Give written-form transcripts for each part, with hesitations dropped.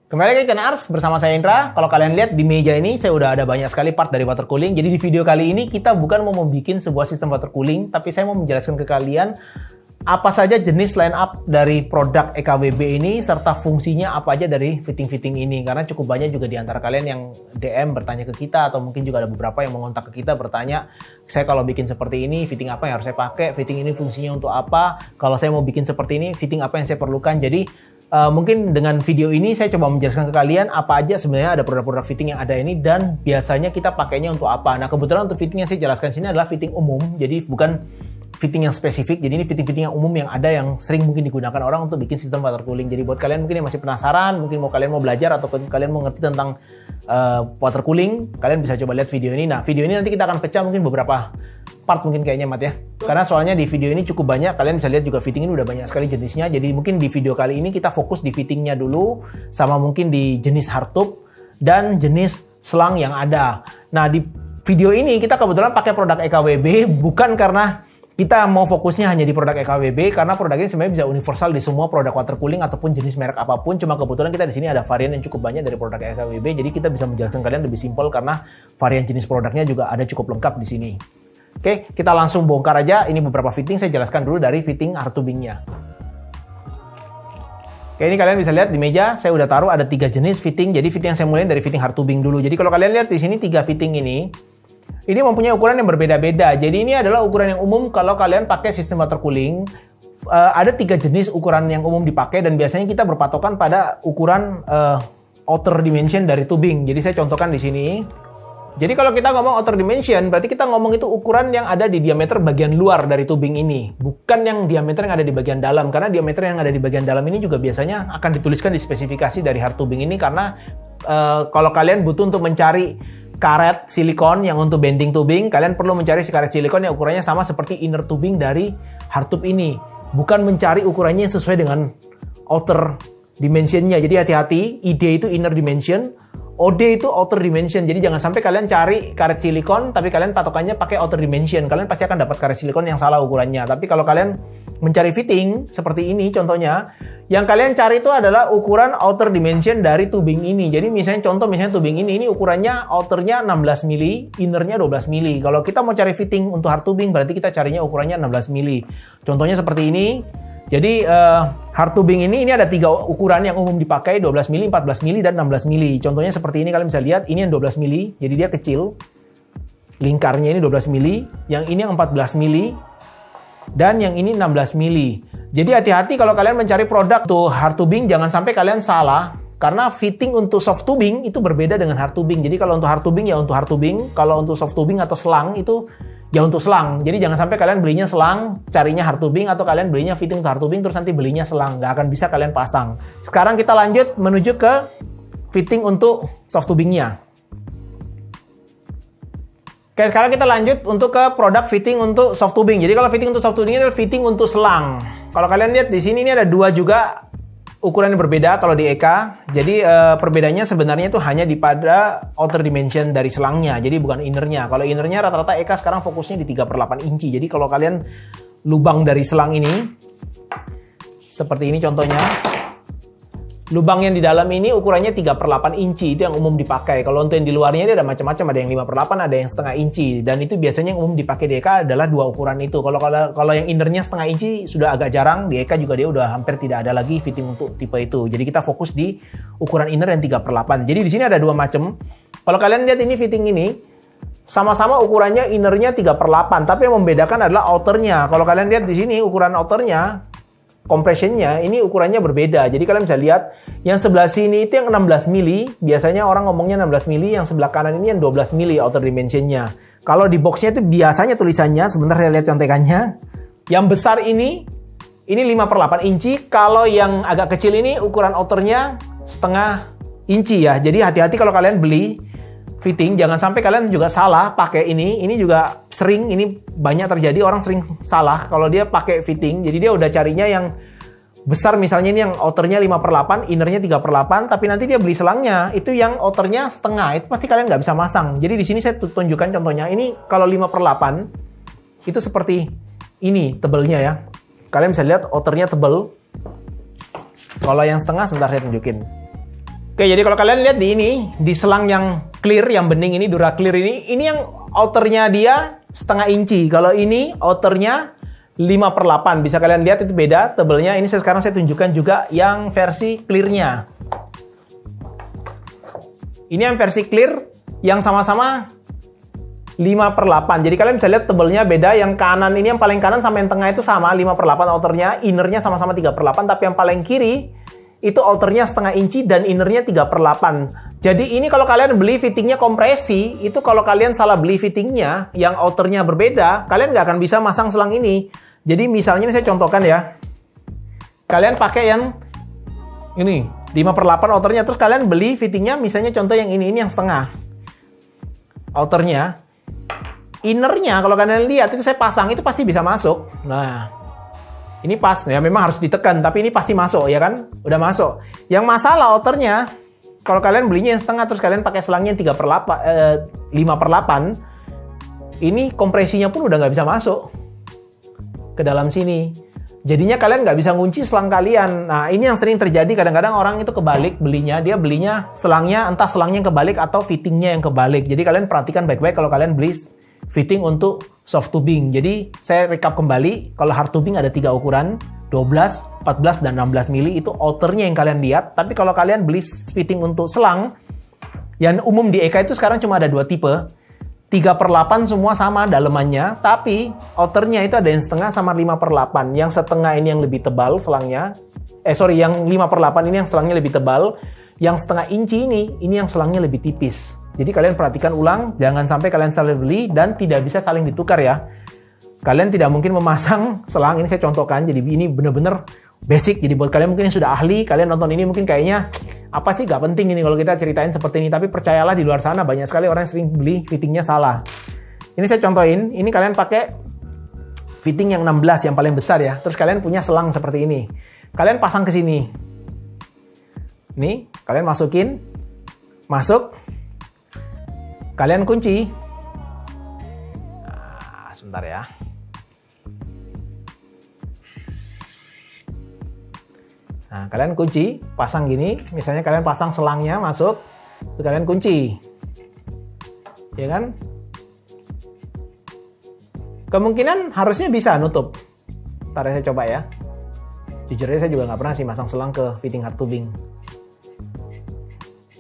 Kembali lagi ke channel Ars bersama saya Indra. Kalau kalian lihat di meja ini saya udah ada banyak sekali part dari water cooling. Jadi di video kali ini kita bukan mau membuat sebuah sistem water cooling, tapi saya mau menjelaskan ke kalian apa saja jenis line up dari produk EKWB ini serta fungsinya apa aja dari fitting-fitting ini. Karena cukup banyak juga di antara kalian yang DM bertanya ke kita atau mungkin juga ada beberapa yang mengontak ke kita bertanya, saya kalau bikin seperti ini fitting apa yang harus saya pakai, fitting ini fungsinya untuk apa, kalau saya mau bikin seperti ini fitting apa yang saya perlukan. Jadi mungkin dengan video ini saya coba menjelaskan ke kalian apa aja sebenarnya ada produk-produk fitting yang ada ini dan biasanya kita pakainya untuk apa. Nah kebetulan untuk fitting yang saya jelaskan sini adalah fitting umum, jadi bukan fitting yang spesifik. Jadi ini fitting-fitting yang umum yang ada yang sering mungkin digunakan orang untuk bikin sistem water cooling. Jadi buat kalian mungkin yang masih penasaran, mungkin kalian mau belajar atau kalian mau ngerti tentang water cooling, kalian bisa coba lihat video ini. Nah video ini nanti kita akan pecah mungkin beberapa part mungkin kayaknya Mat ya. Karena soalnya di video ini cukup banyak, kalian bisa lihat juga fitting ini udah banyak sekali jenisnya. Jadi mungkin di video kali ini kita fokus di fittingnya dulu, sama mungkin di jenis hardtube dan jenis selang yang ada. Nah di video ini kita kebetulan pakai produk EKWB bukan karena kita mau fokusnya hanya di produk EKWB, karena produk ini sebenarnya bisa universal di semua produk water cooling ataupun jenis merek apapun. Cuma kebetulan kita di sini ada varian yang cukup banyak dari produk EKWB, jadi kita bisa menjelaskan kalian lebih simpel karena varian jenis produknya juga ada cukup lengkap di sini. Oke, kita langsung bongkar aja. Ini beberapa fitting, saya jelaskan dulu dari fitting hardtubingnya. Oke, ini kalian bisa lihat di meja saya udah taruh ada 3 jenis fitting. Jadi fitting yang saya mulai dari fitting hardtubing dulu. Jadi kalau kalian lihat di sini 3 fitting ini mempunyai ukuran yang berbeda-beda. Jadi ini adalah ukuran yang umum kalau kalian pakai sistem water cooling. Ada 3 jenis ukuran yang umum dipakai dan biasanya kita berpatokan pada ukuran outer dimension dari tubing. Jadi saya contohkan di sini. Jadi kalau kita ngomong outer dimension, berarti kita ngomong itu ukuran yang ada di diameter bagian luar dari tubing ini. Bukan yang diameter yang ada di bagian dalam. Karena diameter yang ada di bagian dalam ini juga biasanya akan dituliskan di spesifikasi dari hardtubing ini. Karena kalau kalian butuh untuk mencari karet silikon yang untuk bending tubing, kalian perlu mencari si karet silikon yang ukurannya sama seperti inner tubing dari hardtube ini. Bukan mencari ukurannya yang sesuai dengan outer dimensionnya. Jadi hati-hati, ID itu inner dimension, OD itu outer dimension. Jadi jangan sampai kalian cari karet silikon tapi kalian patokannya pakai outer dimension. Kalian pasti akan dapat karet silikon yang salah ukurannya. Tapi kalau kalian mencari fitting seperti ini contohnya, yang kalian cari itu adalah ukuran outer dimension dari tubing ini. Jadi misalnya tubing ini ukurannya outernya 16 mili, innernya 12 mili. Kalau kita mau cari fitting untuk hardtubing berarti kita carinya ukurannya 16 mili. Contohnya seperti ini. Jadi hardtubing ini ada 3 ukuran yang umum dipakai, 12 mili, 14 mili, dan 16 mili. Contohnya seperti ini, kalian bisa lihat, ini yang 12 mili, jadi dia kecil. Lingkarnya ini 12 mili, yang ini yang 14 mili, dan yang ini 16 mili. Jadi hati-hati kalau kalian mencari produk untuk hardtubing, jangan sampai kalian salah. Karena fitting untuk soft tubing itu berbeda dengan hardtubing. Jadi kalau untuk hardtubing ya untuk hardtubing, kalau untuk soft tubing atau selang itu ya untuk selang. Jadi jangan sampai kalian belinya selang, carinya hardtubing, atau kalian belinya fitting untuk hardtubing terus nanti belinya selang. Nggak akan bisa kalian pasang. Sekarang kita lanjut menuju ke fitting untuk soft tubingnya. Oke, sekarang kita lanjut untuk ke produk fitting untuk soft tubing. Jadi kalau fitting untuk soft tubing ini adalah fitting untuk selang. Kalau kalian lihat di sini ini ada 2 juga ukuran yang berbeda kalau di EK. Jadi perbedaannya sebenarnya itu hanya di pada outer dimension dari selangnya. Jadi bukan innernya. Kalau innernya rata-rata EK sekarang fokusnya di 3/8 inci. Jadi kalau kalian lubang dari selang ini seperti ini contohnya. Lubang yang di dalam ini ukurannya 3/8 inci, itu yang umum dipakai. Kalau untuk yang di luarnya ini ada macam-macam, ada yang 5/8, ada yang setengah inci. Dan itu biasanya yang umum dipakai di EK adalah 2 ukuran itu. Kalau yang innernya setengah inci sudah agak jarang, di EK juga dia udah hampir tidak ada lagi fitting untuk tipe itu. Jadi kita fokus di ukuran inner yang 3/8. Jadi di sini ada 2 macam. Kalau kalian lihat ini fitting ini, sama-sama ukurannya innernya 3/8, tapi yang membedakan adalah outernya. Kalau kalian lihat di sini ukuran outernya, compressionnya ini ukurannya berbeda. Jadi kalian bisa lihat yang sebelah sini itu yang 16 mili, biasanya orang ngomongnya 16 mili, yang sebelah kanan ini yang 12 mili outer dimensionnya. Kalau di boxnya itu biasanya tulisannya, sebentar saya lihat contekannya, yang besar ini 5/8 inci, kalau yang agak kecil ini ukuran outernya setengah inci ya. Jadi hati-hati kalau kalian beli fitting, jangan sampai kalian juga salah pakai ini. Ini juga sering, ini banyak terjadi, orang sering salah kalau dia pakai fitting. Jadi dia udah carinya yang besar, misalnya ini yang outernya 5/8, innernya 3/8, tapi nanti dia beli selangnya itu yang outernya setengah. Itu pasti kalian nggak bisa masang. Jadi di sini saya tunjukkan contohnya. Ini kalau 5/8 itu seperti ini tebelnya ya. Kalian bisa lihat outernya tebel. Kalau yang setengah sebentar saya tunjukin. Oke, jadi kalau kalian lihat di ini, di selang yang clear, yang bening ini, Dura Clear ini yang outernya dia setengah inci. Kalau ini outernya 5/8. Bisa kalian lihat itu beda tebelnya. Ini sekarang saya tunjukkan juga yang versi clearnya. Ini yang versi clear, yang sama-sama 5/8. Jadi kalian bisa lihat tebelnya beda. Yang kanan ini, yang paling kanan sama yang tengah itu sama 5/8 outernya. Innernya sama-sama 3/8. Tapi yang paling kiri itu outernya setengah inci dan innernya 3/8. Jadi ini kalau kalian beli fittingnya kompresi, itu kalau kalian salah beli fittingnya yang outernya berbeda, kalian nggak akan bisa masang selang ini. Jadi misalnya ini saya contohkan ya. Kalian pakai yang ini 5/8 outernya, terus kalian beli fittingnya misalnya contoh yang ini yang setengah outernya. Innernya kalau kalian lihat itu saya pasang itu pasti bisa masuk. Nah, ini pas, ya memang harus ditekan, tapi ini pasti masuk, ya kan? Udah masuk. Yang masalah outernya, kalau kalian belinya yang setengah, terus kalian pakai selangnya 5/8, ini kompresinya pun udah nggak bisa masuk ke dalam sini. Jadinya kalian nggak bisa ngunci selang kalian. Nah, ini yang sering terjadi, kadang-kadang orang itu kebalik belinya. Dia belinya selangnya, entah selangnya yang kebalik atau fittingnya yang kebalik. Jadi kalian perhatikan baik-baik kalau kalian beli fitting untuk soft tubing. Jadi saya recap kembali, kalau hard tubing ada 3 ukuran, 12, 14, dan 16 mili, itu outernya yang kalian lihat. Tapi kalau kalian beli fitting untuk selang, yang umum di EKA itu sekarang cuma ada 2 tipe. 3/8 semua sama dalemannya, tapi outernya itu ada yang setengah sama 5/8. Yang setengah ini yang lebih tebal selangnya. Yang 5/8 ini yang selangnya lebih tebal. Yang setengah inci ini yang selangnya lebih tipis. Jadi kalian perhatikan ulang, jangan sampai kalian saling beli dan tidak bisa saling ditukar ya. Kalian tidak mungkin memasang selang, ini saya contohkan, jadi ini bener-bener basic. Jadi buat kalian mungkin yang sudah ahli, kalian nonton ini mungkin kayaknya, apa sih gak penting ini kalau kita ceritain seperti ini. Tapi percayalah di luar sana banyak sekali orang yang sering beli fittingnya salah. Ini saya contohin, ini kalian pakai fitting yang 16, yang paling besar ya. Terus kalian punya selang seperti ini. Kalian pasang ke sini. Nih, kalian masukin, masuk. Kalian kunci. Nah, sebentar ya. Nah, kalian kunci, pasang gini. Misalnya kalian pasang selangnya, masuk. Terus kalian kunci. Ya kan? Kemungkinan harusnya bisa nutup. Ntar saya coba ya. Jujur aja saya juga nggak pernah sih masang selang ke fitting hard tubing.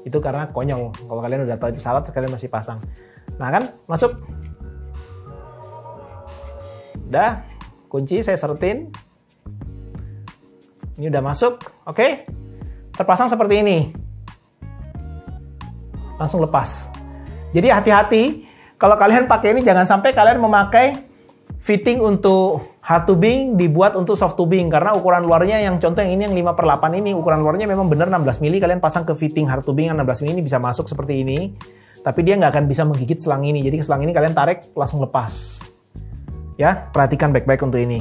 Itu karena konyol. Kalau kalian udah tahu itu salah, kalian masih pasang. Nah kan, masuk. Udah, kunci saya seretin. Ini udah masuk, oke. Terpasang seperti ini. Langsung lepas. Jadi hati-hati, kalau kalian pakai ini jangan sampai kalian memakai fitting untuk hard tubing dibuat untuk soft tubing, karena ukuran luarnya yang contoh yang ini yang 5/8 ini ukuran luarnya memang benar 16 mili. Kalian pasang ke fitting hard tubing yang 16 mili ini bisa masuk seperti ini, tapi dia nggak akan bisa menggigit selang ini. Jadi selang ini kalian tarik langsung lepas ya. Perhatikan baik-baik untuk ini.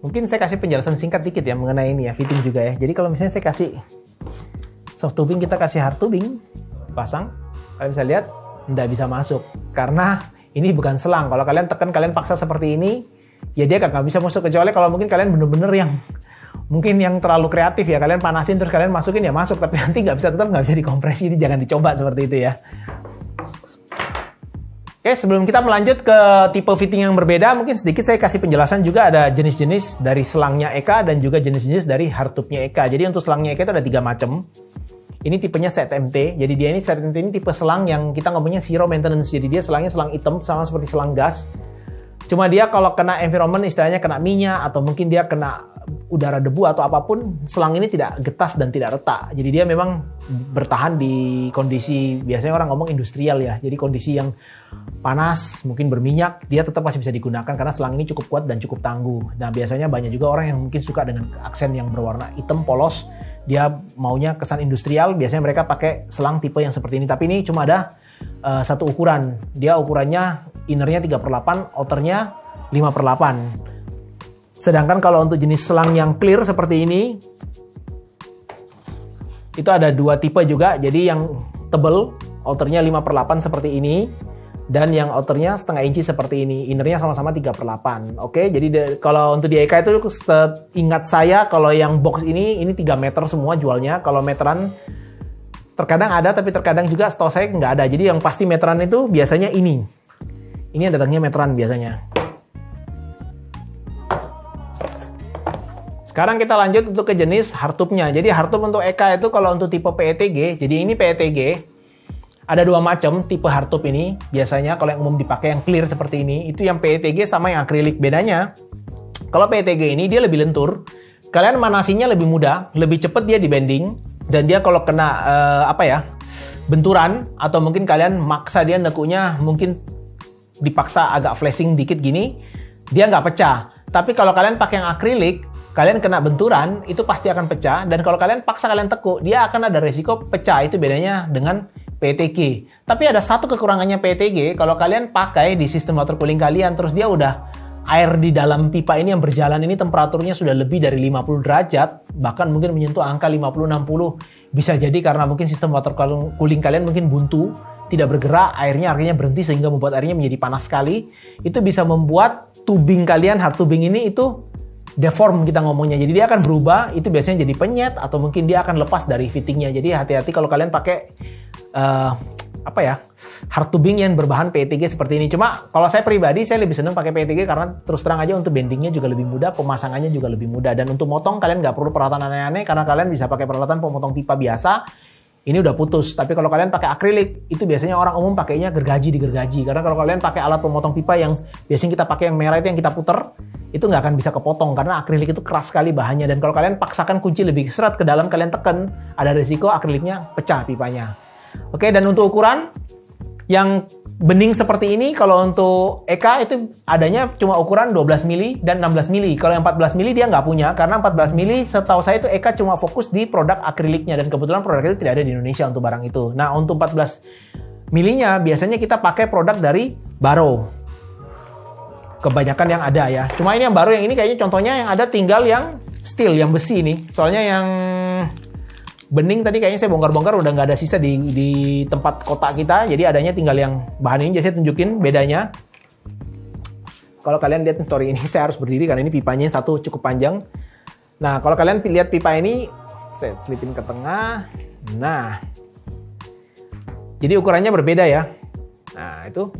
Mungkin saya kasih penjelasan singkat dikit ya mengenai ini ya, fitting juga ya. Jadi kalau misalnya saya kasih soft tubing, kita kasih hard tubing, pasang, kalian bisa lihat nggak bisa masuk karena ini bukan selang. Kalau kalian tekan, kalian paksa seperti ini, ya dia nggak bisa masuk. Kecuali kalau mungkin kalian bener-bener yang mungkin yang terlalu kreatif ya, kalian panasin terus kalian masukin ya masuk, tapi nanti tetap nggak bisa dikompresi. Jadi jangan dicoba seperti itu ya. Oke, sebelum kita melanjut ke tipe fitting yang berbeda, mungkin sedikit saya kasih penjelasan juga ada jenis-jenis dari selangnya EKA dan juga jenis-jenis dari hard tube-nya EKA. Jadi untuk selangnya EKA itu ada 3 macam. Ini tipenya ZMT, jadi dia ini ZMT ini tipe selang yang kita ngomongnya zero maintenance, jadi dia selangnya selang hitam sama seperti selang gas. Cuma dia kalau kena environment, istilahnya kena minyak atau mungkin dia kena udara debu atau apapun, selang ini tidak getas dan tidak retak. Jadi dia memang bertahan di kondisi, biasanya orang ngomong industrial ya, jadi kondisi yang panas, mungkin berminyak, dia tetap masih bisa digunakan karena selang ini cukup kuat dan cukup tangguh. Nah biasanya banyak juga orang yang mungkin suka dengan aksen yang berwarna hitam polos, dia maunya kesan industrial, biasanya mereka pakai selang tipe yang seperti ini. Tapi ini cuma ada satu ukuran, dia ukurannya innernya 3/8, outernya 5/8. Sedangkan kalau untuk jenis selang yang clear seperti ini, itu ada 2 tipe juga. Jadi yang tebal, outernya 5/8 seperti ini. Dan yang outernya setengah inci seperti ini. Innernya sama-sama 3/8. Oke, jadi kalau untuk di Eka itu ingat saya kalau yang box ini 3 meter semua jualnya. Kalau meteran terkadang ada, tapi terkadang juga setahu saya nggak ada. Jadi yang pasti meteran itu biasanya ini. Ini yang datangnya meteran biasanya. Sekarang kita lanjut untuk ke jenis hardtube-nya. Jadi hardtube untuk Eka itu kalau untuk tipe PETG, jadi ini PETG. Ada 2 macam tipe hardtube ini. Biasanya kalau yang umum dipakai yang clear seperti ini, itu yang PETG sama yang akrilik. Bedanya, kalau PETG ini dia lebih lentur. Kalian manasinya lebih mudah, lebih cepat dia di-bending. Dan dia kalau kena benturan, atau mungkin kalian maksa dia nekunya, mungkin dipaksa agak flashing dikit gini, dia nggak pecah. Tapi kalau kalian pakai yang akrilik, kalian kena benturan, itu pasti akan pecah. Dan kalau kalian paksa kalian tekuk, dia akan ada resiko pecah. Itu bedanya dengan PETG. Tapi ada satu kekurangannya PETG, kalau kalian pakai di sistem water cooling kalian, terus dia udah air di dalam pipa ini yang berjalan ini temperaturnya sudah lebih dari 50 derajat, bahkan mungkin menyentuh angka 50-60. Bisa jadi karena mungkin sistem water cooling kalian mungkin buntu, tidak bergerak, akhirnya berhenti sehingga membuat airnya menjadi panas sekali. Itu bisa membuat tubing kalian, hard tubing ini itu deform kita ngomongnya. Jadi dia akan berubah, itu biasanya jadi penyet atau mungkin dia akan lepas dari fittingnya. Jadi hati-hati kalau kalian pakai hard tubing yang berbahan PETG seperti ini. Cuma kalau saya pribadi saya lebih senang pakai PETG karena terus terang aja untuk bendingnya juga lebih mudah, pemasangannya juga lebih mudah, dan untuk motong kalian nggak perlu peralatan aneh-aneh karena kalian bisa pakai peralatan pemotong pipa biasa. Ini udah putus. Tapi kalau kalian pakai akrilik, itu biasanya orang umum pakainya digergaji. Karena kalau kalian pakai alat pemotong pipa yang biasanya kita pakai yang merah itu yang kita puter, itu nggak akan bisa kepotong karena akrilik itu keras sekali bahannya. Dan kalau kalian paksakan kunci lebih seret ke dalam, kalian tekan, ada risiko akriliknya pecah pipanya. Oke, dan untuk ukuran yang bening seperti ini, kalau untuk Eka itu adanya cuma ukuran 12 mili dan 16 mili. Kalau yang 14 mili dia nggak punya, karena 14 mili setahu saya itu Eka cuma fokus di produk akriliknya, dan kebetulan produk itu tidak ada di Indonesia untuk barang itu. Nah, untuk 14 milinya biasanya kita pakai produk dari Baro. Kebanyakan yang ada ya. Cuma ini yang baru, yang ini kayaknya contohnya yang ada tinggal yang steel, yang besi ini. Soalnya yang bening tadi kayaknya saya bongkar-bongkar udah nggak ada sisa di tempat kotak kita. Jadi adanya tinggal yang bahan ini. Jadi saya tunjukin bedanya. Kalau kalian lihat story ini, saya harus berdiri karena ini pipanya satu cukup panjang. Nah, kalau kalian lihat pipa ini, saya selipin ke tengah. Nah, jadi ukurannya berbeda ya. Nah, itu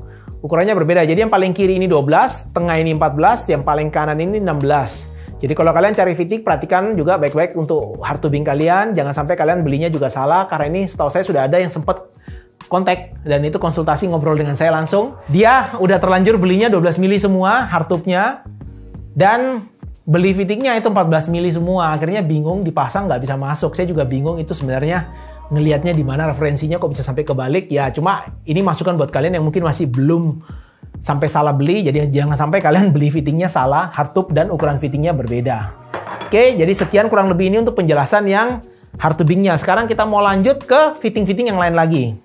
ukurannya berbeda. Jadi yang paling kiri ini 12, tengah ini 14, yang paling kanan ini 16. Jadi kalau kalian cari fitting, perhatikan juga baik-baik untuk hard tubing kalian. Jangan sampai kalian belinya juga salah, karena ini setahu saya sudah ada yang sempat kontak dan itu konsultasi ngobrol dengan saya langsung. Dia udah terlanjur belinya 12 mili semua hard tube-nya dan beli fittingnya itu 14 mili semua. Akhirnya bingung, dipasang nggak bisa masuk. Saya juga bingung itu sebenarnya ngelihatnya di mana referensinya kok bisa sampai kebalik. Ya cuma ini masukan buat kalian yang mungkin masih belum sampai salah beli, jadi jangan sampai kalian beli fittingnya salah, hard tube dan ukuran fittingnya berbeda. Oke, jadi sekian kurang lebih ini untuk penjelasan yang hard tubingnya. Sekarang kita mau lanjut ke fitting-fitting yang lain lagi.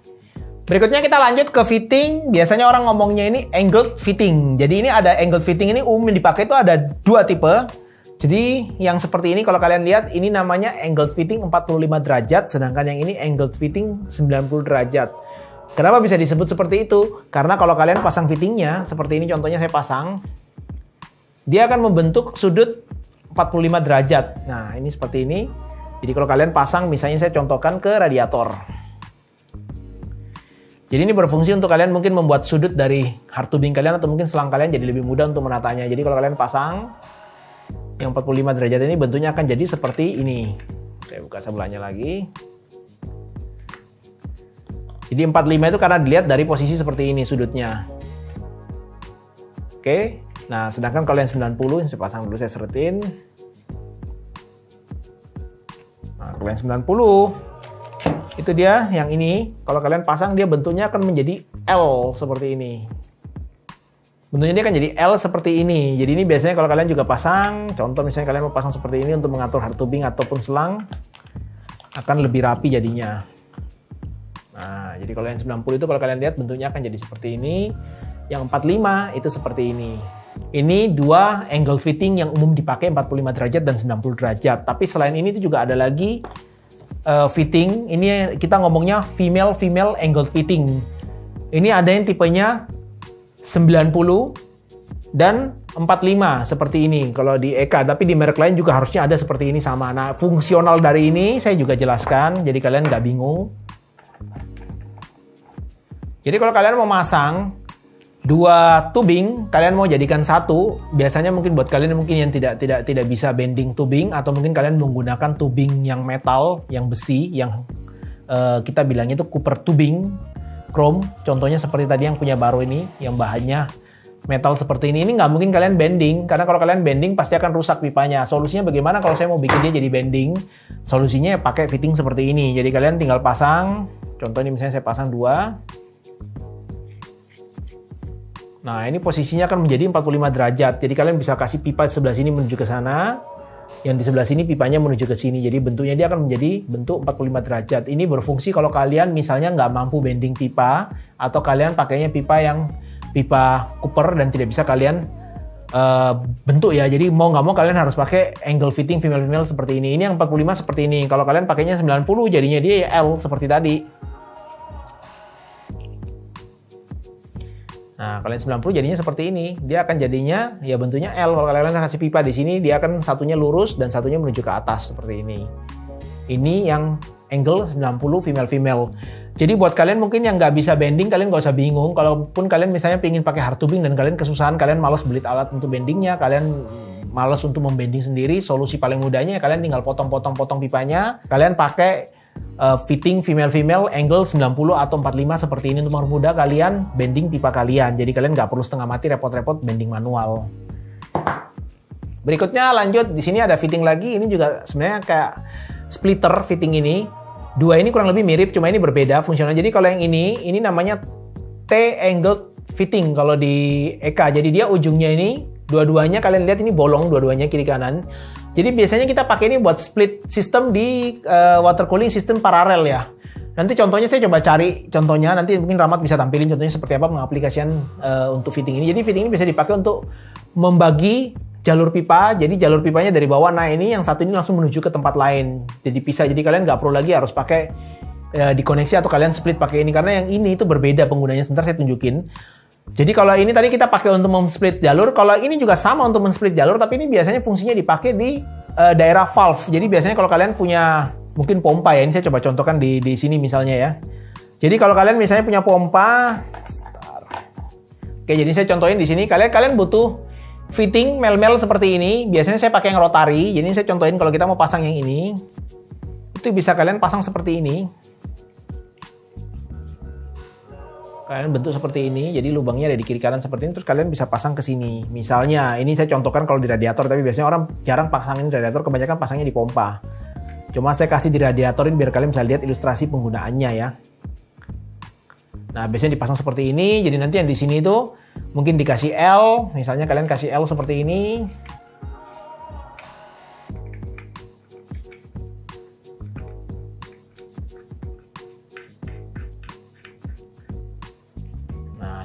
Berikutnya kita lanjut ke fitting, biasanya orang ngomongnya ini angled fitting. Jadi ini ada angled fitting, ini umum dipakai itu ada 2 tipe. Jadi yang seperti ini kalau kalian lihat, ini namanya angled fitting 45 derajat, sedangkan yang ini angled fitting 90 derajat. Kenapa bisa disebut seperti itu? Karena kalau kalian pasang fittingnya, seperti ini contohnya saya pasang, dia akan membentuk sudut 45 derajat. Nah, ini seperti ini. Jadi kalau kalian pasang, misalnya saya contohkan ke radiator. Jadi ini berfungsi untuk kalian mungkin membuat sudut dari hard tubing kalian atau mungkin selang kalian jadi lebih mudah untuk menatanya. Jadi kalau kalian pasang yang 45 derajat ini, bentuknya akan jadi seperti ini. Saya buka sebelahnya lagi. Jadi 45 itu karena dilihat dari posisi seperti ini sudutnya. Oke. Nah, sedangkan kalau yang 90, saya pasang dulu, saya seretin. Nah, kalau yang 90, itu dia yang ini. Kalau kalian pasang, dia bentuknya akan menjadi L seperti ini. Bentuknya dia akan jadi L seperti ini. Jadi ini biasanya kalau kalian juga pasang, contoh misalnya kalian mau pasang seperti ini untuk mengatur hard tubing ataupun selang, akan lebih rapi jadinya. Nah, jadi kalau yang 90 itu kalau kalian lihat bentuknya akan jadi seperti ini. Yang 45 itu seperti ini. Ini 2 angle fitting yang umum dipakai 45 derajat dan 90 derajat. Tapi selain ini itu juga ada lagi fitting. Ini kita ngomongnya female angle fitting. Ini ada yang tipenya 90 dan 45 seperti ini kalau di EK, tapi di merek lain juga harusnya ada seperti ini sama. Nah, fungsional dari ini saya juga jelaskan, jadi kalian nggak bingung. Jadi kalau kalian mau masang 2 tubing, kalian mau jadikan satu, biasanya mungkin buat kalian mungkin yang tidak bisa bending tubing, atau mungkin kalian menggunakan tubing yang metal, yang besi, yang kita bilangnya itu copper tubing, chrome. Contohnya seperti tadi yang punya baru ini, yang bahannya metal seperti ini nggak mungkin kalian bending, karena kalau kalian bending pasti akan rusak pipanya. Solusinya bagaimana kalau saya mau bikin dia jadi bending? Solusinya ya pakai fitting seperti ini. Jadi kalian tinggal pasang, contoh ini misalnya saya pasang 2. Nah, ini posisinya akan menjadi 45 derajat. Jadi kalian bisa kasih pipa sebelah sini menuju ke sana, yang di sebelah sini pipanya menuju ke sini. Jadi bentuknya dia akan menjadi bentuk 45 derajat. Ini berfungsi kalau kalian misalnya nggak mampu bending pipa, atau kalian pakainya pipa copper dan tidak bisa kalian bentuk ya. Jadi mau nggak mau kalian harus pakai angle fitting female seperti ini. Ini yang 45 seperti ini. Kalau kalian pakainya 90 jadinya dia L seperti tadi. Nah, kalian 90 jadinya seperti ini. Dia akan jadinya ya bentuknya L. Kalau kalian kasih pipa di sini, dia akan satunya lurus dan satunya menuju ke atas seperti ini. Ini yang angle 90 female. Jadi buat kalian mungkin yang nggak bisa bending, kalian nggak usah bingung. Kalaupun kalian misalnya pengen pakai hard tubing dan kalian kesusahan, kalian malas beli alat untuk bendingnya, kalian malas untuk membending sendiri, solusi paling mudahnya kalian tinggal potong pipanya. Kalian pakai fitting female angle 90 atau 45 seperti ini untuk mempermudah kalian bending pipa kalian. Jadi kalian nggak perlu setengah mati repot-repot bending manual. Berikutnya lanjut, di sini ada fitting lagi. Ini juga sebenarnya kayak splitter fitting ini. 2 ini kurang lebih mirip, cuma ini berbeda fungsionalnya. Jadi kalau yang ini namanya T-angled fitting kalau di EK. Jadi dia ujungnya ini, dua-duanya kalian lihat ini bolong, dua-duanya kiri kanan. Jadi biasanya kita pakai ini buat split system di water cooling system paralel ya. Nanti contohnya saya coba cari contohnya, nanti mungkin Rahmat bisa tampilin contohnya seperti apa pengaplikasian untuk fitting ini. Jadi fitting ini bisa dipakai untuk membagi jalur pipa. Jadi jalur pipanya dari bawah, nah ini yang satu ini langsung menuju ke tempat lain. Jadi pisah, jadi kalian nggak perlu lagi harus pakai dikoneksi atau kalian split pakai ini, karena yang ini itu berbeda penggunanya. Sebentar saya tunjukin. Jadi kalau ini tadi kita pakai untuk men-split jalur, kalau ini juga sama untuk men-split jalur, tapi ini biasanya fungsinya dipakai di daerah valve. Jadi biasanya kalau kalian punya mungkin pompa ya, ini saya coba contohkan di sini misalnya ya. Jadi kalau kalian misalnya punya pompa, oke, jadi saya contohin di sini, kalian butuh fitting mel seperti ini. Biasanya saya pakai yang rotary. Jadi saya contohin kalau kita mau pasang yang ini, itu bisa kalian pasang seperti ini. Kalian bentuk seperti ini, jadi lubangnya ada di kiri kanan seperti ini, terus kalian bisa pasang ke sini. Misalnya, ini saya contohkan kalau di radiator, tapi biasanya orang jarang pasangin di radiator, kebanyakan pasangnya di pompa. Cuma saya kasih di radiatorin biar kalian bisa lihat ilustrasi penggunaannya ya. Nah, biasanya dipasang seperti ini, jadi nanti yang di sini itu mungkin dikasih L, misalnya kalian kasih L seperti ini.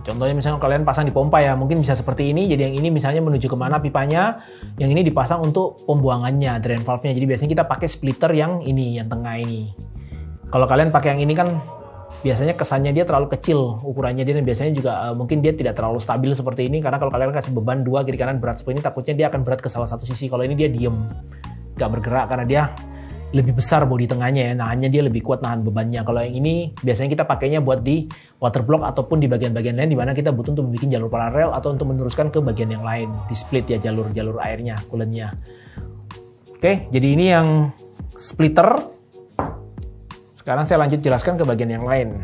Contohnya misalnya kalian pasang di pompa ya, mungkin bisa seperti ini. Jadi yang ini misalnya menuju kemana pipanya, yang ini dipasang untuk pembuangannya, drain valve-nya. Jadi biasanya kita pakai splitter yang ini, yang tengah ini. Kalau kalian pakai yang ini kan biasanya kesannya dia terlalu kecil ukurannya dia, dan biasanya juga mungkin dia tidak terlalu stabil seperti ini, karena kalau kalian kasih beban 2 kiri kanan berat seperti ini, takutnya dia akan berat ke salah satu sisi. Kalau ini dia diem, nggak bergerak karena dia lebih besar bodi tengahnya ya, nahannya dia lebih kuat nahan bebannya. Kalau yang ini biasanya kita pakainya buat di water block ataupun di bagian-bagian lain di mana kita butuh untuk membuat jalur paralel atau untuk meneruskan ke bagian yang lain, di split ya jalur airnya, coolant-nya. Oke, jadi ini yang splitter. Sekarang saya lanjut jelaskan ke bagian yang lain.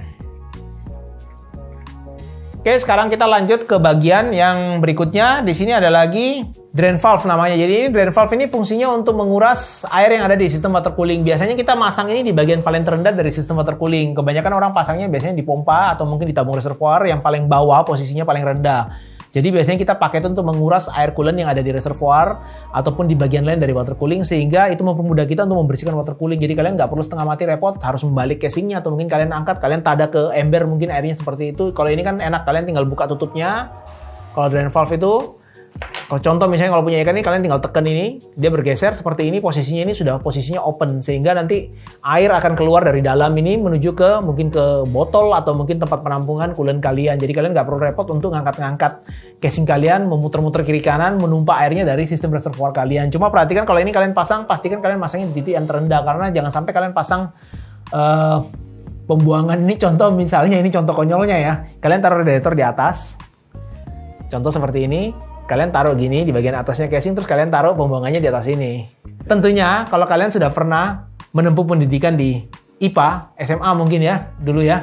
Oke, sekarang kita lanjut ke bagian yang berikutnya. Di sini ada lagi drain valve namanya. Jadi ini drain valve ini fungsinya untuk menguras air yang ada di sistem water cooling. Biasanya kita masang ini di bagian paling terendah dari sistem water cooling. Kebanyakan orang pasangnya biasanya di pompa atau mungkin di tabung reservoir yang paling bawah, posisinya paling rendah. Jadi biasanya kita pakai itu untuk menguras air coolant yang ada di reservoir ataupun di bagian lain dari water cooling, sehingga itu mempermudah kita untuk membersihkan water cooling. Jadi kalian nggak perlu setengah mati repot harus membalik casingnya, atau mungkin kalian angkat, kalian tada ke ember mungkin airnya seperti itu. Kalau ini kan enak, kalian tinggal buka tutupnya. Kalau drain valve itu Kalau contoh misalnya kalau punya ikan ini, kalian tinggal tekan ini, dia bergeser seperti ini, posisinya ini sudah posisinya open, sehingga nanti air akan keluar dari dalam ini menuju ke mungkin ke botol atau mungkin tempat penampungan coolant kalian. Jadi kalian nggak perlu repot untuk ngangkat-ngangkat casing kalian, memutar-muter kiri kanan, menumpak airnya dari sistem reservoir kalian. Cuma perhatikan kalau ini kalian pasang, pastikan kalian masangnya di titik yang terendah, karena jangan sampai kalian pasang pembuangan ini, contoh misalnya ini contoh konyolnya ya, kalian taruh radiator di atas, contoh seperti ini, kalian taruh gini di bagian atasnya casing, terus kalian taruh pembuangannya di atas ini. Tentunya kalau kalian sudah pernah menempuh pendidikan di IPA, SMA mungkin ya, dulu ya,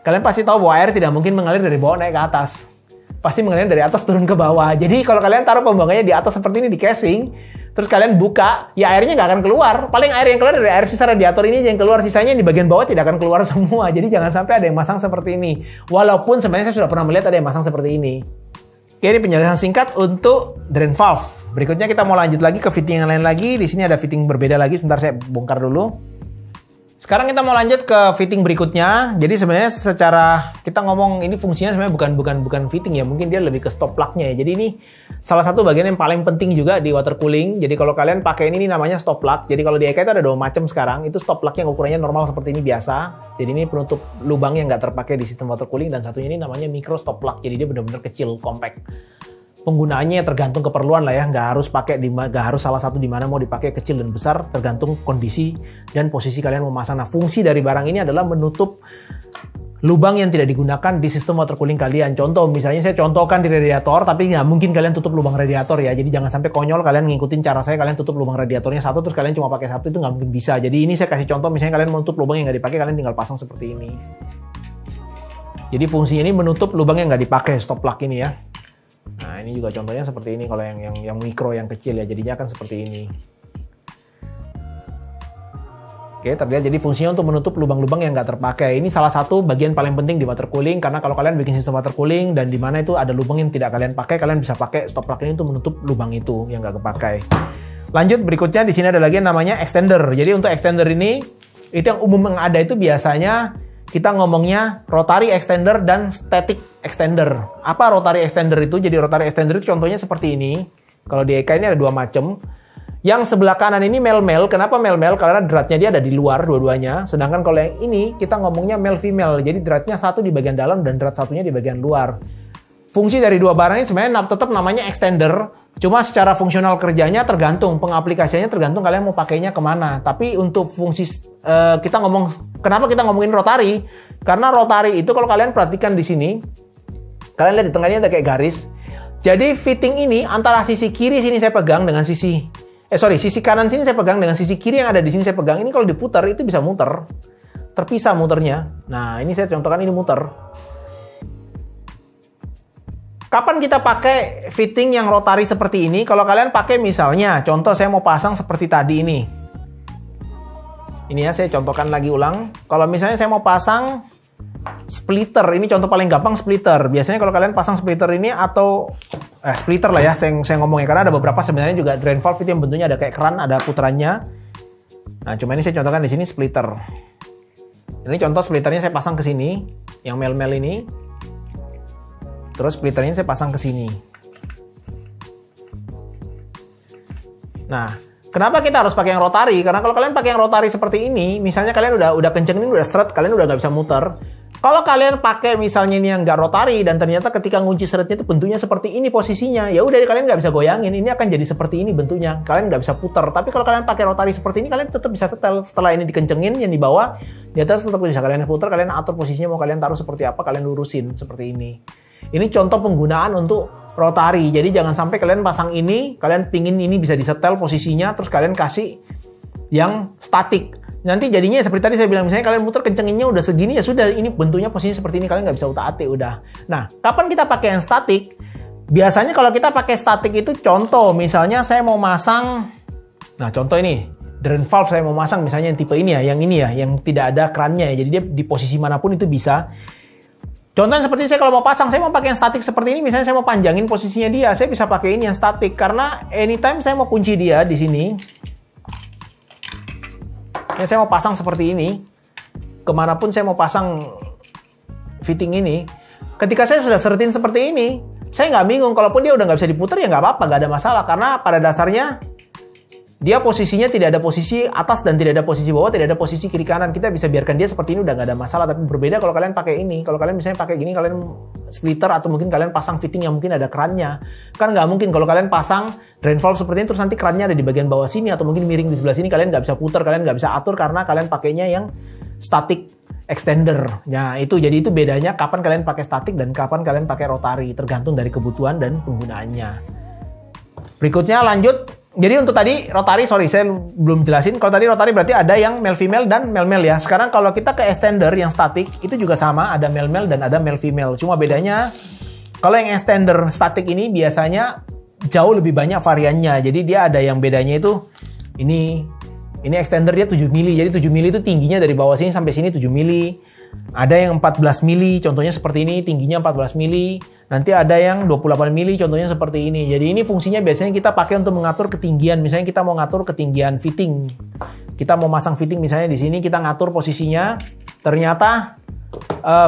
kalian pasti tahu bahwa air tidak mungkin mengalir dari bawah naik ke atas, pasti mengalir dari atas turun ke bawah. Jadi kalau kalian taruh pembuangannya di atas seperti ini di casing, terus kalian buka, ya airnya nggak akan keluar. Paling air yang keluar dari air sisa radiator ini aja yang keluar, sisanya di bagian bawah tidak akan keluar semua. Jadi jangan sampai ada yang masang seperti ini. Walaupun sebenarnya saya sudah pernah melihat ada yang masang seperti ini. Oke, ini penjelasan singkat untuk drain valve. Berikutnya kita mau lanjut lagi ke fitting yang lain lagi. Di sini ada fitting berbeda lagi. Sebentar saya bongkar dulu. Sekarang kita mau lanjut ke fitting berikutnya. Jadi sebenarnya secara kita ngomong ini fungsinya sebenarnya bukan fitting ya, mungkin dia lebih ke stop plug-nya ya. Jadi ini salah satu bagian yang paling penting juga di water cooling. Jadi kalau kalian pakai ini namanya stop plug. Jadi kalau di EK itu ada 2 macam sekarang. Itu stop plug yang ukurannya normal seperti ini biasa. Jadi ini penutup lubang yang nggak terpakai di sistem water cooling, dan satunya ini namanya micro stop plug. Jadi dia benar-benar kecil, compact. Penggunaannya tergantung keperluan lah ya, nggak harus salah satu di mana mau dipakai, kecil dan besar, tergantung kondisi dan posisi kalian mau masang. Nah, fungsi dari barang ini adalah menutup lubang yang tidak digunakan di sistem water cooling kalian. Contoh, misalnya saya contohkan di radiator, tapi nggak mungkin kalian tutup lubang radiator ya. Jadi jangan sampai konyol kalian ngikutin cara saya, kalian tutup lubang radiatornya satu, terus kalian cuma pakai satu, itu nggak mungkin bisa. Jadi ini saya kasih contoh, misalnya kalian menutup lubang yang nggak dipakai, kalian tinggal pasang seperti ini. Jadi fungsinya ini menutup lubang yang nggak dipakai, stop plug ini ya. Nah, ini juga contohnya seperti ini kalau yang mikro, yang kecil ya, jadinya kan seperti ini. Oke, terlihat jadi fungsinya untuk menutup lubang-lubang yang nggak terpakai. Ini salah satu bagian paling penting di water cooling, karena kalau kalian bikin sistem water cooling dan di mana itu ada lubang yang tidak kalian pakai, kalian bisa pakai stop plug ini untuk menutup lubang itu yang nggak kepakai. Lanjut, berikutnya di sini ada lagi yang namanya extender. Jadi untuk extender ini, itu yang umum yang ada itu biasanya kita ngomongnya rotary extender dan static extender. Apa rotary extender itu? Jadi rotary extender itu contohnya seperti ini. Kalau di EK ini ada 2 macam. Yang sebelah kanan ini male-male. Kenapa male-male? Karena dratnya dia ada di luar dua-duanya. Sedangkan kalau yang ini kita ngomongnya male-female. Jadi dratnya satu di bagian dalam dan drat satunya di bagian luar. Fungsi dari 2 barang ini sebenarnya tetap namanya extender. Cuma secara fungsional kerjanya tergantung. Pengaplikasiannya tergantung kalian mau pakainya kemana. Tapi untuk fungsi kita kenapa kita ngomongin rotary? Karena rotary itu kalau kalian perhatikan di sini, kalian lihat di tengahnya ada kayak garis. Jadi fitting ini antara sisi kiri sini saya pegang dengan sisi kanan sini saya pegang dengan sisi kiri yang ada di sini saya pegang. Ini kalau diputar itu bisa muter, terpisah muternya. Nah, ini saya contohkan ini muter. Kapan kita pakai fitting yang rotary seperti ini? Kalau kalian pakai misalnya, contoh saya mau pasang seperti tadi ini. Ini ya, saya contohkan lagi ulang. Kalau misalnya saya mau pasang splitter, ini contoh paling gampang splitter. Biasanya kalau kalian pasang splitter ini atau splitter lah ya, saya ngomongnya, karena ada beberapa sebenarnya juga drain valve itu yang bentuknya ada kayak keran, ada putarannya. Nah, cuma ini saya contohkan di sini splitter. Ini contoh splitternya saya pasang ke sini, yang mel-mel ini. Terus splitternya saya pasang ke sini. Nah, kenapa kita harus pakai yang rotary? Karena kalau kalian pakai yang rotary seperti ini, misalnya kalian udah kenceng ini, udah seret, kalian udah nggak bisa muter. Kalau kalian pakai misalnya ini yang nggak rotary dan ternyata ketika ngunci seretnya itu bentuknya seperti ini posisinya, ya udah kalian nggak bisa goyangin, ini akan jadi seperti ini bentuknya, kalian nggak bisa putar. Tapi kalau kalian pakai rotary seperti ini, kalian tetap bisa setel. Setelah ini dikencengin, yang di bawah, di atas tetap bisa kalian putar, kalian atur posisinya mau kalian taruh seperti apa, kalian lurusin seperti ini. Ini contoh penggunaan untuk rotary. Jadi jangan sampai kalian pasang ini, kalian pingin ini bisa disetel posisinya, terus kalian kasih yang statik. Nanti jadinya seperti tadi saya bilang, misalnya kalian muter kencenginnya udah segini, ya sudah, ini bentuknya posisinya seperti ini, kalian nggak bisa utak-atik udah. Nah, kapan kita pakai yang statik? Biasanya kalau kita pakai statik itu contoh, misalnya saya mau masang, nah contoh ini, drain valve saya mau masang misalnya yang tipe ini ya, yang tidak ada krannya ya, jadi dia di posisi manapun itu bisa. Contohnya seperti saya kalau mau pasang, saya mau pakai yang statik seperti ini, misalnya saya mau panjangin posisinya dia, saya bisa pakai ini yang statik, karena anytime saya mau kunci dia di sini, yang saya mau pasang seperti ini, kemanapun saya mau pasang fitting ini, ketika saya sudah seretin seperti ini, saya nggak bingung. Kalaupun dia udah nggak bisa diputar ya nggak apa-apa, nggak ada masalah. Karena pada dasarnya dia posisinya tidak ada posisi atas dan tidak ada posisi bawah, tidak ada posisi kiri kanan. Kita bisa biarkan dia seperti ini udah nggak ada masalah. Tapi berbeda kalau kalian pakai ini. Kalau kalian misalnya pakai gini, kalian splitter atau mungkin kalian pasang fitting yang mungkin ada kerannya. Kan nggak mungkin kalau kalian pasang drain valve seperti ini terus nanti kerannya ada di bagian bawah sini atau mungkin miring di sebelah sini. Kalian nggak bisa putar, kalian nggak bisa atur karena kalian pakainya yang static extender. Nah jadi itu bedanya kapan kalian pakai statik dan kapan kalian pakai rotary. Tergantung dari kebutuhan dan penggunaannya. Berikutnya lanjut. Jadi untuk tadi rotary, sorry saya belum jelasin. Kalau tadi rotary berarti ada yang male female dan male male ya. Sekarang kalau kita ke extender yang statik itu juga sama, ada male male dan ada male female. Cuma bedanya kalau yang extender statik ini biasanya jauh lebih banyak variannya. Jadi dia ada yang bedanya itu ini extender dia 7 mili. Jadi 7 mili itu tingginya dari bawah sini sampai sini 7 mili. Ada yang 14 mili, contohnya seperti ini, tingginya 14 mili. Nanti ada yang 28 mili, contohnya seperti ini. Jadi ini fungsinya biasanya kita pakai untuk mengatur ketinggian. Misalnya kita mau ngatur ketinggian fitting. Kita mau masang fitting misalnya di sini, kita ngatur posisinya. Ternyata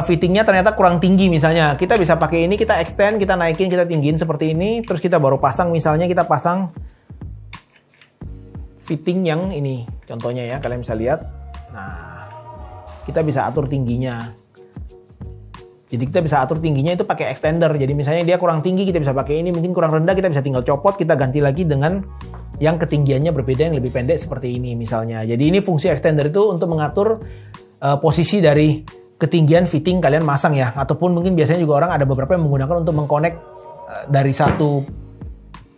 fittingnya ternyata kurang tinggi misalnya. Kita bisa pakai ini, kita extend, kita naikin, kita tinggiin seperti ini. Terus kita baru pasang, misalnya kita pasang fitting yang ini. Contohnya ya, kalian bisa lihat. Nah, kita bisa atur tingginya. Jadi kita bisa atur tingginya itu pakai extender. Jadi misalnya dia kurang tinggi kita bisa pakai ini, mungkin kurang rendah kita bisa tinggal copot, kita ganti lagi dengan yang ketinggiannya berbeda yang lebih pendek seperti ini misalnya. Jadi ini fungsi extender itu untuk mengatur posisi dari ketinggian fitting kalian masang ya. Ataupun mungkin biasanya juga orang ada beberapa yang menggunakan untuk mengconnect dari satu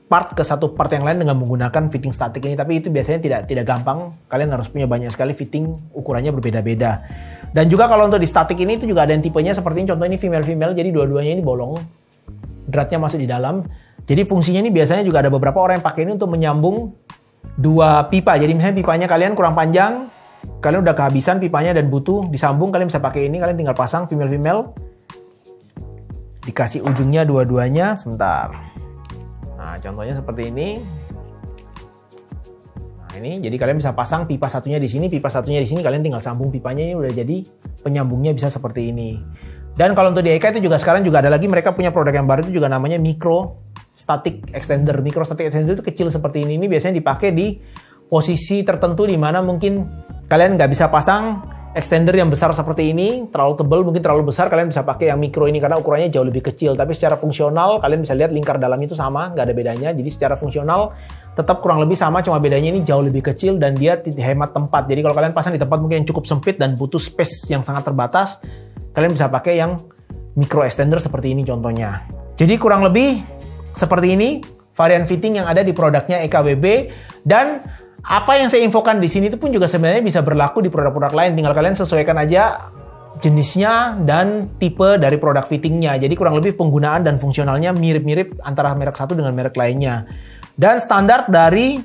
part ke satu part yang lain dengan menggunakan fitting statik ini. Tapi itu biasanya tidak gampang. Kalian harus punya banyak sekali fitting, ukurannya berbeda-beda. Dan juga kalau untuk di statik ini itu juga ada yang tipenya seperti ini. Contoh ini female-female, jadi dua-duanya ini bolong. Dratnya masuk di dalam. Jadi fungsinya ini biasanya juga ada beberapa orang yang pakai ini untuk menyambung dua pipa. Jadi misalnya pipanya kalian kurang panjang, kalian udah kehabisan pipanya dan butuh disambung, kalian bisa pakai ini. Kalian tinggal pasang female-female. Dikasih ujungnya dua-duanya, sebentar. Nah, contohnya seperti ini. Nah, ini jadi kalian bisa pasang pipa satunya di sini, pipa satunya di sini, kalian tinggal sambung pipanya, ini udah jadi penyambungnya bisa seperti ini. Dan kalau untuk di EK itu juga sekarang juga ada lagi, mereka punya produk yang baru itu juga namanya micro static extender. Micro static extender itu kecil seperti ini. Ini biasanya dipakai di posisi tertentu di mana mungkin kalian nggak bisa pasang extender yang besar seperti ini, terlalu tebal, mungkin terlalu besar, kalian bisa pakai yang mikro ini karena ukurannya jauh lebih kecil. Tapi secara fungsional, kalian bisa lihat lingkar dalamnya itu sama, nggak ada bedanya. Jadi secara fungsional tetap kurang lebih sama, cuma bedanya ini jauh lebih kecil dan dia hemat tempat. Jadi kalau kalian pasang di tempat mungkin yang cukup sempit dan butuh space yang sangat terbatas, kalian bisa pakai yang micro extender seperti ini contohnya. Jadi kurang lebih seperti ini varian fitting yang ada di produknya EKWB. Dan apa yang saya infokan di sini itu pun juga sebenarnya bisa berlaku di produk-produk lain. Tinggal kalian sesuaikan aja jenisnya dan tipe dari produk fittingnya. Jadi kurang lebih penggunaan dan fungsionalnya mirip-mirip antara merek satu dengan merek lainnya. Dan standar dari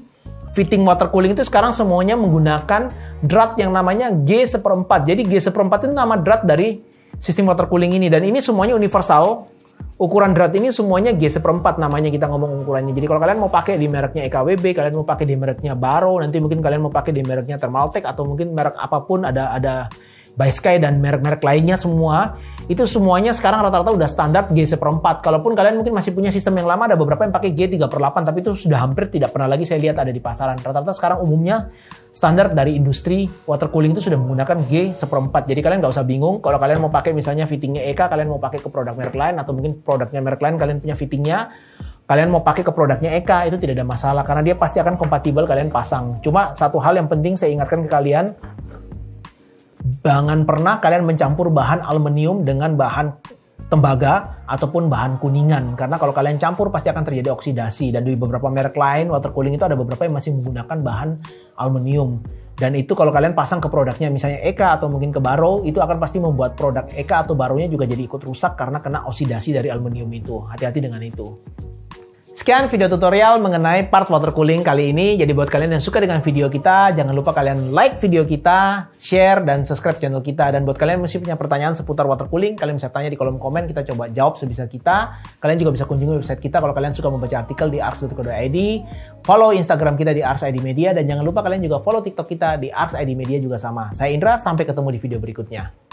fitting water cooling itu sekarang semuanya menggunakan drat yang namanya G1/4. Jadi G1/4 itu nama drat dari sistem water cooling ini. Dan ini semuanya universal. Ukuran drat ini semuanya G1/4 namanya kita ngomong ukurannya. Jadi kalau kalian mau pakai di mereknya EKWB, kalian mau pakai di mereknya Baro, nanti mungkin kalian mau pakai di mereknya Thermaltake atau mungkin merek apapun, ada Baiskai dan merek-merek lainnya semua, itu semuanya sekarang rata-rata udah standar G1/4. Kalaupun kalian mungkin masih punya sistem yang lama, ada beberapa yang pakai G3/8, tapi itu sudah hampir tidak pernah lagi saya lihat ada di pasaran. Rata-rata sekarang umumnya standar dari industri water cooling itu sudah menggunakan G1/4. Jadi kalian nggak usah bingung kalau kalian mau pakai misalnya fittingnya EK, kalian mau pakai ke produk merek lain, atau mungkin produknya merek lain kalian punya fittingnya, kalian mau pakai ke produknya EK, itu tidak ada masalah karena dia pasti akan kompatibel kalian pasang. Cuma satu hal yang penting saya ingatkan ke kalian, jangan pernah kalian mencampur bahan aluminium dengan bahan tembaga ataupun bahan kuningan. Karena kalau kalian campur pasti akan terjadi oksidasi. Dan di beberapa merek lain water cooling itu ada beberapa yang masih menggunakan bahan aluminium. Dan itu kalau kalian pasang ke produknya misalnya EK atau mungkin ke Baro, itu akan pasti membuat produk EK atau Baronya juga jadi ikut rusak karena kena oksidasi dari aluminium itu. Hati-hati dengan itu. Sekian video tutorial mengenai part water cooling kali ini. Jadi buat kalian yang suka dengan video kita, jangan lupa kalian like video kita, share, dan subscribe channel kita. Dan buat kalian yang masih punya pertanyaan seputar water cooling, kalian bisa tanya di kolom komen, kita coba jawab sebisa kita. Kalian juga bisa kunjungi website kita kalau kalian suka membaca artikel di ars.co.id. Follow Instagram kita di Ars ID Media, dan jangan lupa kalian juga follow TikTok kita di Ars ID Media juga sama. Saya Indra, sampai ketemu di video berikutnya.